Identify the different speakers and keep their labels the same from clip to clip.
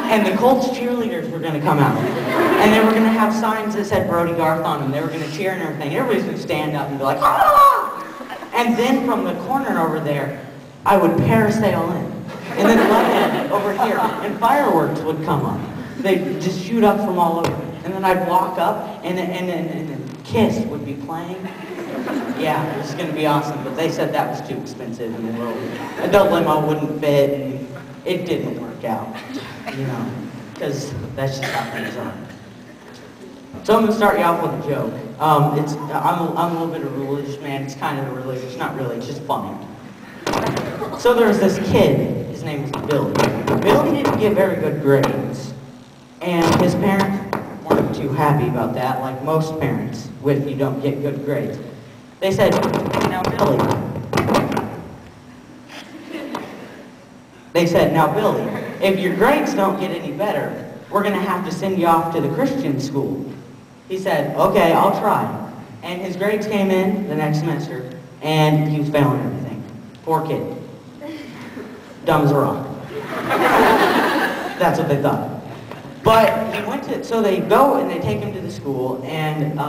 Speaker 1: And the Colts cheerleaders were going to come out. And they were going to have signs that said Brody Garth on them. They were going to cheer and everything. Everybody's going to stand up and be like, ah! And then from the corner over there, I would parasail in. And then let over here. And fireworks would come up. They'd just shoot up from all over. And then I'd walk up, and then Kiss would be playing. Yeah, it was going to be awesome. But they said that was too expensive. And the adult limo wouldn't fit. And it didn't work out. You know, because that's just how things are. So I'm going to start you off with a joke. I'm a little bit of a religious man. It's kind of religious, not really, it's just funny. So there was this kid, his name was Billy. Billy didn't get very good grades. And his parents weren't too happy about that, like most parents, if you don't get good grades. They said, now Billy. They said, now Billy, if your grades don't get any better, we're going to have to send you off to the Christian school. He said, okay, I'll try. And his grades came in the next semester, and he was failing everything. Poor kid. Dumb as a rock. That's what they thought. But he went to, so they go and they take him to the school, and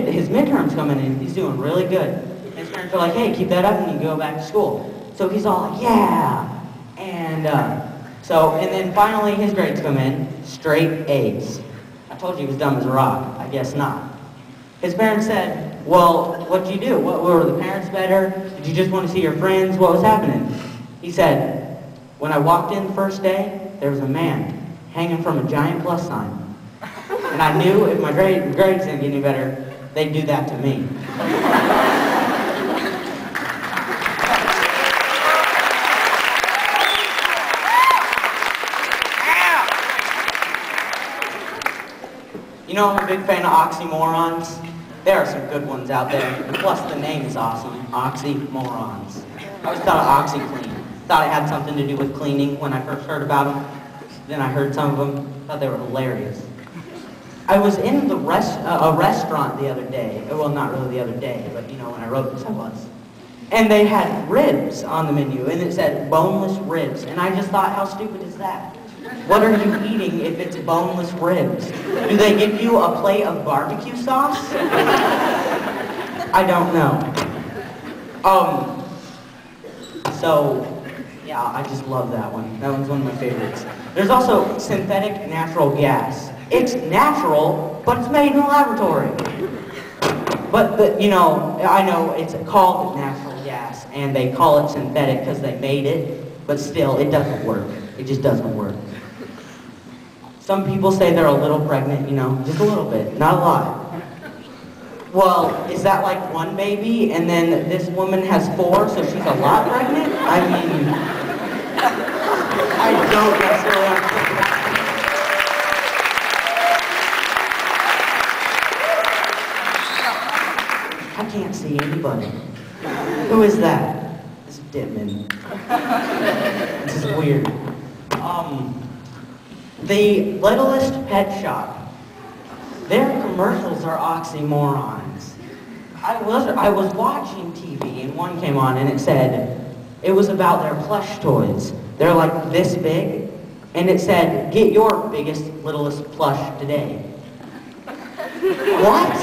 Speaker 1: his midterms coming in, he's doing really good. His parents are like, hey, keep that up and you go back to school. So he's all like, yeah. And then finally his grades come in, straight A's. I told you he was dumb as a rock. I guess not. His parents said, well, what'd you do? Were the parents better? Did you just want to see your friends? What was happening? He said, when I walked in the first day, there was a man hanging from a giant plus sign. And I knew if my grades didn't get any better, they'd do that to me. You know, I'm a big fan of oxymorons. There are some good ones out there. And plus, the name is awesome. Oxymorons. I always thought of OxyClean. Thought it had something to do with cleaning when I first heard about them. Then I heard some of them. Thought they were hilarious. I was in a restaurant the other day. Well, not really the other day, but you know, when I wrote this, I was. And they had ribs on the menu, and it said boneless ribs. And I just thought, how stupid is that? What are you eating if it's boneless ribs? Do they give you a plate of barbecue sauce? I don't know. So, yeah, I just love that one. That one's one of my favorites. There's also synthetic natural gas. It's natural, but it's made in a laboratory. But, I know it's called natural gas, and they call it synthetic because they made it, but still, it doesn't work. It just doesn't work. Some people say they're a little pregnant, just a little bit, not a lot. Well, is that like one baby, and then this woman has 4, so she's a lot pregnant? I mean, I don't necessarily understand. I can't see anybody. Who is that? This is Dittman. This is weird. The Littlest Pet Shop. Their commercials are oxymorons. I was watching TV and one came on and it said, it was about their plush toys. They're like this big, and it said, get your biggest, littlest plush today. What?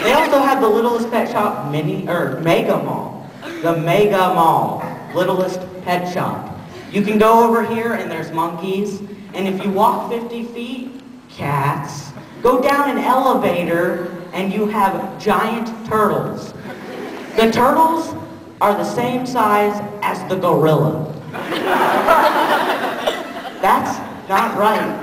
Speaker 1: They also have the Littlest Pet Shop Mega Mall. The Mega Mall. Littlest Pet Shop. You can go over here and there's monkeys, and if you walk 50 feet, cats. Go down an elevator and you have giant turtles. The turtles are the same size as the gorilla. That's not right.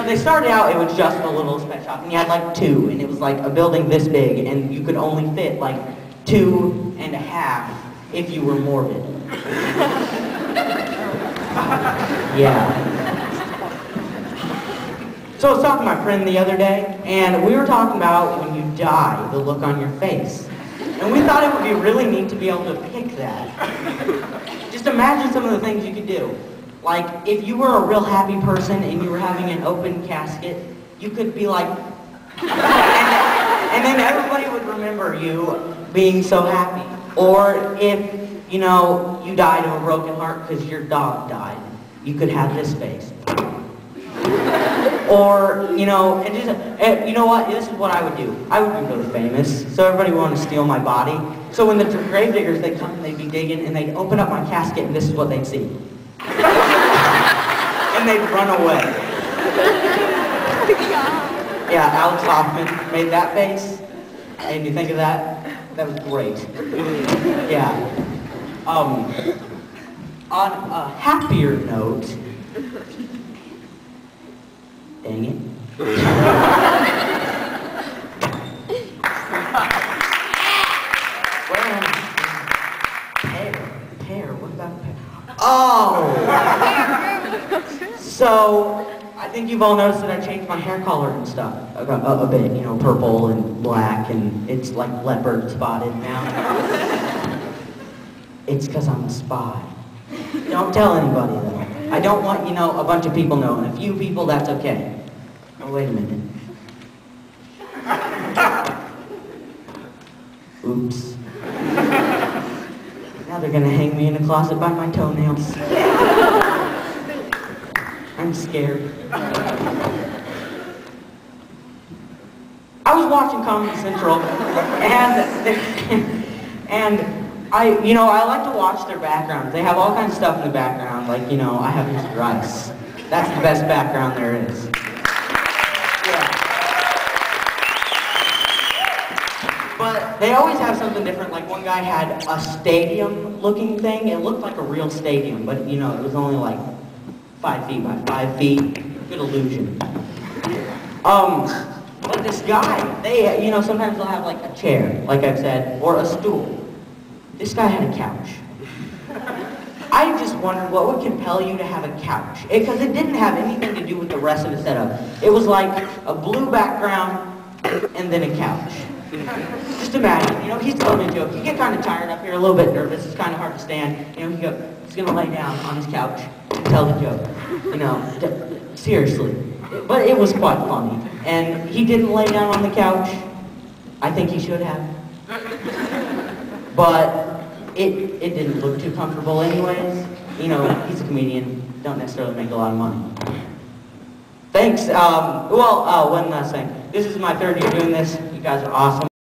Speaker 1: They started out, it was just the Littlest Pet Shop, and you had like 2, and it was like a building this big, and you could only fit like 2.5 if you were morbid. Yeah. So I was talking to my friend the other day, and we were talking about when you die, the look on your face. And we thought it would be really neat to be able to pick that. Just imagine some of the things you could do. Like, if you were a real happy person and you were having an open casket, you could be like, and then everybody would remember you being so happy. Or if, you know, you died of a broken heart because your dog died. You could have this face. Or, you know, and just, you know what? This is what I would do. I would be really famous, so everybody would want to steal my body. So when the grave diggers, they'd come and they'd be digging, and they'd open up my casket, and this is what they'd see. And they'd run away. Yeah, Alex Hoffman made that face. And you think of that? That was great. Yeah. On a happier note, dang it. Pear, what about pear? Oh! So, I think you've all noticed that I changed my hair color and stuff a bit, you know, purple and black, and it's like leopard spotted now. It's because I'm a spy. Don't tell anybody though. I don't want, you know, a bunch of people knowing. A few people, that's okay. Oh, wait a minute. Oops. Now they're gonna hang me in a closet by my toenails. I'm scared. I was watching Comedy Central, and I like to watch their backgrounds. They have all kinds of stuff in the background, like, you know, I have Mr. Rice. That's the best background there is. Yeah. But they always have something different. Like one guy had a stadium-looking thing. It looked like a real stadium, but, you know, it was only like 5 feet by 5 feet. Good illusion. But this guy, they, you know, sometimes they'll have like a chair, like I've said, or a stool. This guy had a couch. I just wondered what would compel you to have a couch. Because it didn't have anything to do with the rest of the setup. It was like a blue background and then a couch. Just imagine, you know, he's telling a joke. You get kind of tired up here, a little bit nervous. It's kind of hard to stand. You know, he's going to lay down on his couch and tell the joke. You know, seriously. But it was quite funny. And he didn't lay down on the couch. I think he should have. But it didn't look too comfortable anyways. You know, he's a comedian. Don't necessarily make a lot of money. Thanks. One last thing. This is my 3rd year doing this. You guys are awesome.